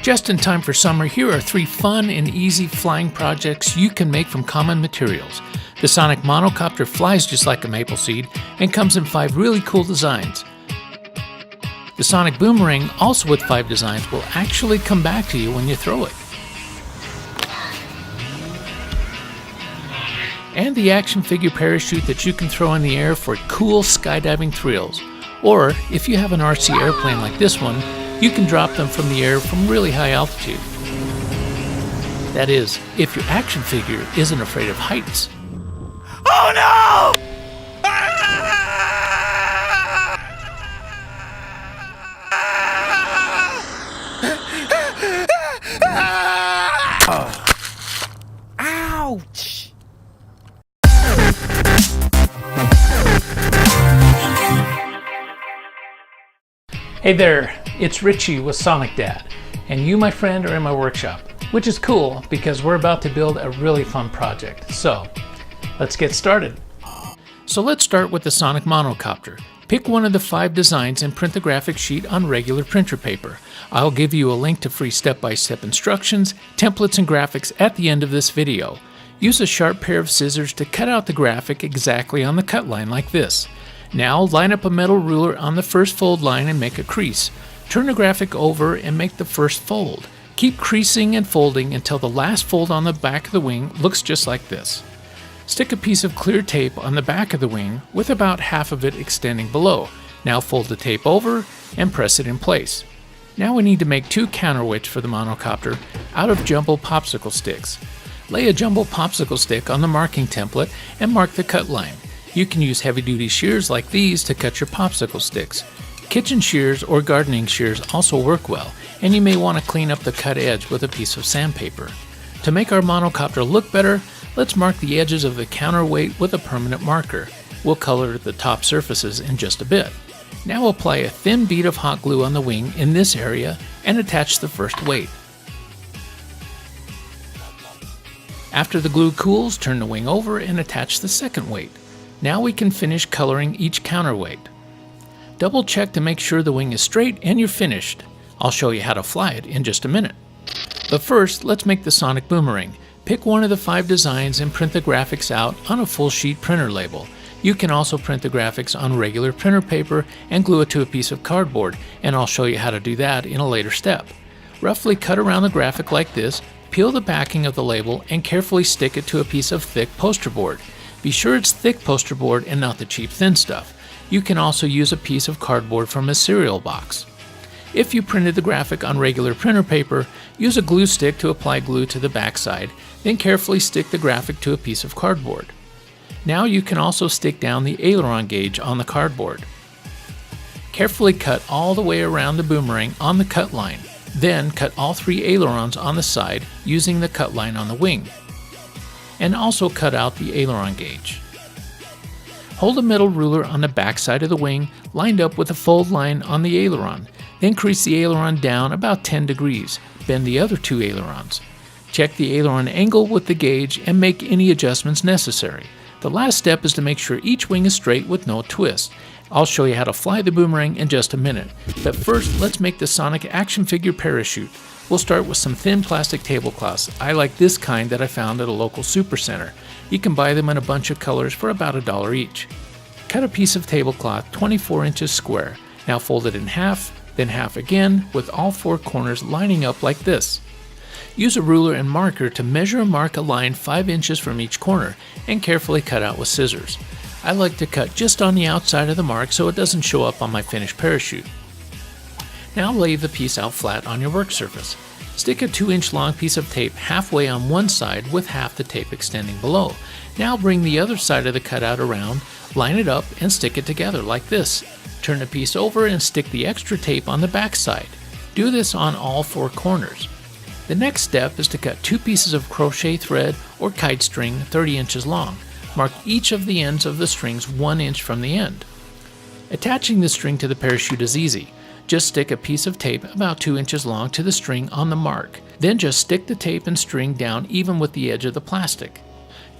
Just in time for summer, here are 3 fun and easy flying projects you can make from common materials. The Sonic Monocopter flies just like a maple seed and comes in 5 really cool designs. The Sonic Boomerang, also with 5 designs, will actually come back to you when you throw it. And the action figure parachute that you can throw in the air for cool skydiving thrills. Or, if you have an RC airplane like this one, you can drop them from the air from really high altitude. That is, if your action figure isn't afraid of heights. Oh no! Ouch! Hey there, it's Richie with Sonic Dad, and you, my friend, are in my workshop, which is cool because we're about to build a really fun project. So, let's get started. So let's start with the Sonic Monocopter. Pick one of the 5 designs and print the graphic sheet on regular printer paper. I'll give you a link to free step-by-step instructions, templates, and graphics at the end of this video. Use a sharp pair of scissors to cut out the graphic exactly on the cut line like this. Now line up a metal ruler on the first fold line and make a crease. Turn the graphic over and make the first fold. Keep creasing and folding until the last fold on the back of the wing looks just like this. Stick a piece of clear tape on the back of the wing with about half of it extending below. Now fold the tape over and press it in place. Now we need to make 2 counterweights for the monocopter out of jumbo popsicle sticks. Lay a jumbo popsicle stick on the marking template and mark the cut line. You can use heavy-duty shears like these to cut your popsicle sticks. Kitchen shears or gardening shears also work well, and you may want to clean up the cut edge with a piece of sandpaper. To make our monocopter look better, let's mark the edges of the counterweight with a permanent marker. We'll color the top surfaces in just a bit. Now apply a thin bead of hot glue on the wing in this area and attach the first weight. After the glue cools, turn the wing over and attach the second weight. Now we can finish coloring each counterweight. Double check to make sure the wing is straight and you're finished. I'll show you how to fly it in just a minute. But first, let's make the Sonic Boomerang. Pick one of the 5 designs and print the graphics out on a full sheet printer label. You can also print the graphics on regular printer paper and glue it to a piece of cardboard, and I'll show you how to do that in a later step. Roughly cut around the graphic like this, peel the backing of the label, and carefully stick it to a piece of thick poster board. Be sure it's thick poster board and not the cheap thin stuff. You can also use a piece of cardboard from a cereal box. If you printed the graphic on regular printer paper, use a glue stick to apply glue to the backside, then carefully stick the graphic to a piece of cardboard. Now you can also stick down the aileron gauge on the cardboard. Carefully cut all the way around the boomerang on the cut line. Then cut all 3 ailerons on the side using the cut line on the wing. And also cut out the aileron gauge. Hold a metal ruler on the back side of the wing lined up with a fold line on the aileron. Then crease the aileron down about 10 degrees. Bend the other 2 ailerons. Check the aileron angle with the gauge and make any adjustments necessary. The last step is to make sure each wing is straight with no twist. I'll show you how to fly the boomerang in just a minute. But first, let's make the Sonic action figure parachute. We'll start with some thin plastic tablecloths. I like this kind that I found at a local supercenter. You can buy them in a bunch of colors for about $1 each. Cut a piece of tablecloth 24 inches square. Now fold it in half, then half again, with all 4 corners lining up like this. Use a ruler and marker to measure and mark a line 5 inches from each corner, and carefully cut out with scissors. I like to cut just on the outside of the mark so it doesn't show up on my finished parachute. Now lay the piece out flat on your work surface. Stick a 2-inch long piece of tape halfway on one side with half the tape extending below. Now bring the other side of the cutout around, line it up, and stick it together like this. Turn the piece over and stick the extra tape on the back side. Do this on all 4 corners. The next step is to cut 2 pieces of crochet thread or kite string 30 inches long. Mark each of the ends of the strings 1 inch from the end. Attaching the string to the parachute is easy. Just stick a piece of tape about 2 inches long to the string on the mark. Then just stick the tape and string down even with the edge of the plastic.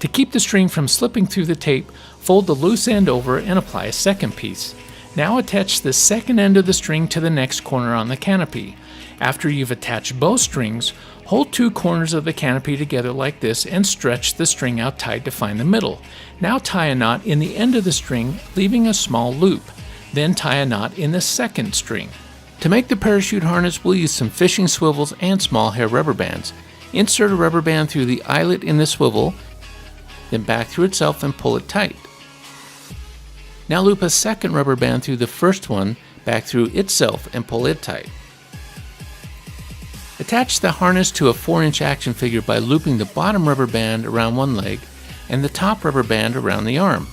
To keep the string from slipping through the tape, fold the loose end over and apply a second piece. Now attach the second end of the string to the next corner on the canopy. After you've attached both strings, hold two corners of the canopy together like this and stretch the string out tight to find the middle. Now tie a knot in the end of the string, leaving a small loop. Then tie a knot in the second string. To make the parachute harness, we'll use some fishing swivels and small hair rubber bands. Insert a rubber band through the eyelet in the swivel, then back through itself and pull it tight. Now loop a second rubber band through the first one, back through itself and pull it tight. Attach the harness to a 4-inch action figure by looping the bottom rubber band around one leg and the top rubber band around the arm.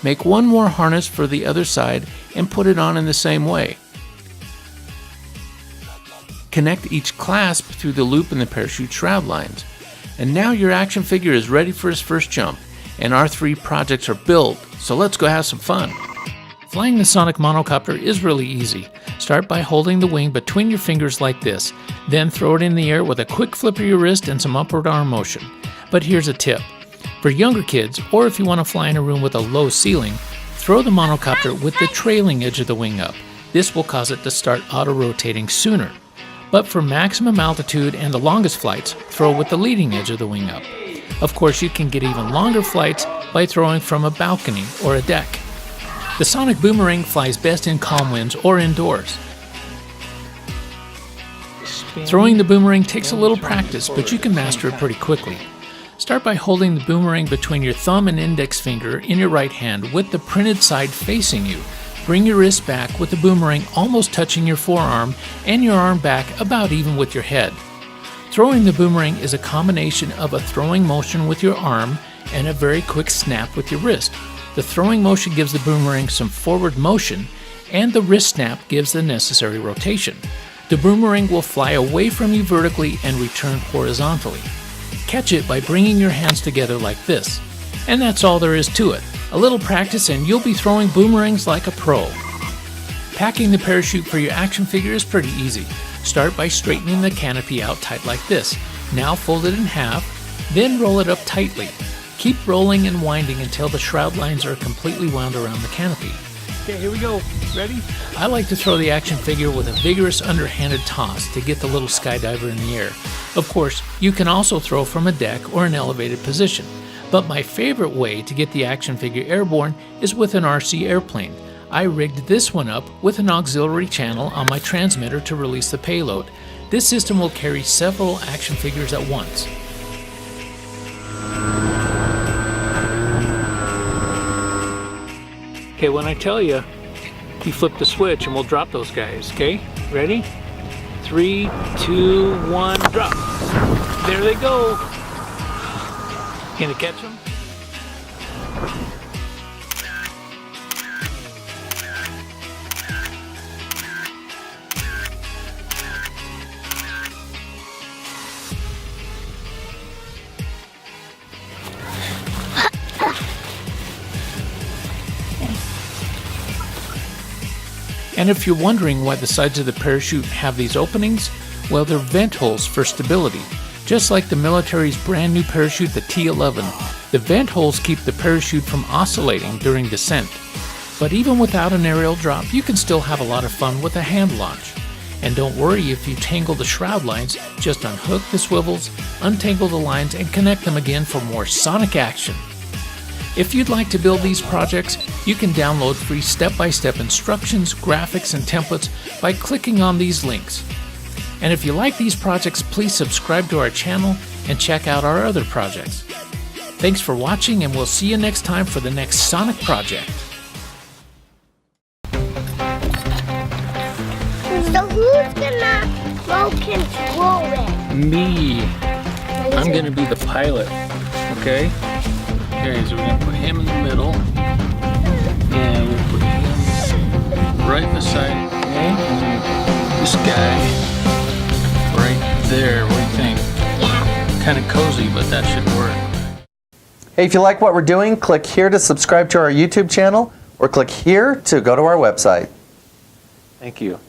Make one more harness for the other side and put it on in the same way. Connect each clasp through the loop in the parachute shroud lines. And now your action figure is ready for his first jump, and our 3 projects are built, so let's go have some fun. Flying the Sonic monocopter is really easy. Start by holding the wing between your fingers like this, then throw it in the air with a quick flip of your wrist and some upward arm motion. But here's a tip. For younger kids, or if you want to fly in a room with a low ceiling, throw the monocopter with the trailing edge of the wing up. This will cause it to start auto-rotating sooner. But for maximum altitude and the longest flights, throw with the leading edge of the wing up. Of course, you can get even longer flights by throwing from a balcony or a deck. The Sonic Boomerang flies best in calm winds or indoors. Throwing the boomerang takes a little practice, but you can master it pretty quickly. Start by holding the boomerang between your thumb and index finger in your right hand with the printed side facing you. Bring your wrist back with the boomerang almost touching your forearm and your arm back about even with your head. Throwing the boomerang is a combination of a throwing motion with your arm and a very quick snap with your wrist. The throwing motion gives the boomerang some forward motion, and the wrist snap gives the necessary rotation. The boomerang will fly away from you vertically and return horizontally. Catch it by bringing your hands together like this. And that's all there is to it. A little practice and you'll be throwing boomerangs like a pro. Packing the parachute for your action figure is pretty easy. Start by straightening the canopy out tight like this. Now fold it in half, then roll it up tightly. Keep rolling and winding until the shroud lines are completely wound around the canopy. Okay, here we go. Ready? I like to throw the action figure with a vigorous underhanded toss to get the little skydiver in the air. Of course, you can also throw from a deck or an elevated position. But my favorite way to get the action figure airborne is with an RC airplane. I rigged this one up with an auxiliary channel on my transmitter to release the payload. This system will carry several action figures at once. Okay, when I tell you, you flip the switch and we'll drop those guys, okay? Ready? 3, 2, 1, drop. There they go. Can you catch them? And if you're wondering why the sides of the parachute have these openings, well, they're vent holes for stability. Just like the military's brand new parachute, the T-11, the vent holes keep the parachute from oscillating during descent. But even without an aerial drop, you can still have a lot of fun with a hand launch. And don't worry if you tangle the shroud lines, just unhook the swivels, untangle the lines, and connect them again for more Sonic action. If you'd like to build these projects, you can download free step-by-step instructions, graphics, and templates by clicking on these links. And if you like these projects, please subscribe to our channel and check out our other projects. Thanks for watching, and we'll see you next time for the next Sonic project. So who's gonna go control it? Me. I'm gonna be the pilot, okay? Okay, so we're gonna put him in the middle. And we'll put him right beside, okay? This guy right there. What do you think? Yeah. Kind of cozy, but that should work. Hey, if you like what we're doing, click here to subscribe to our YouTube channel, or click here to go to our website. Thank you.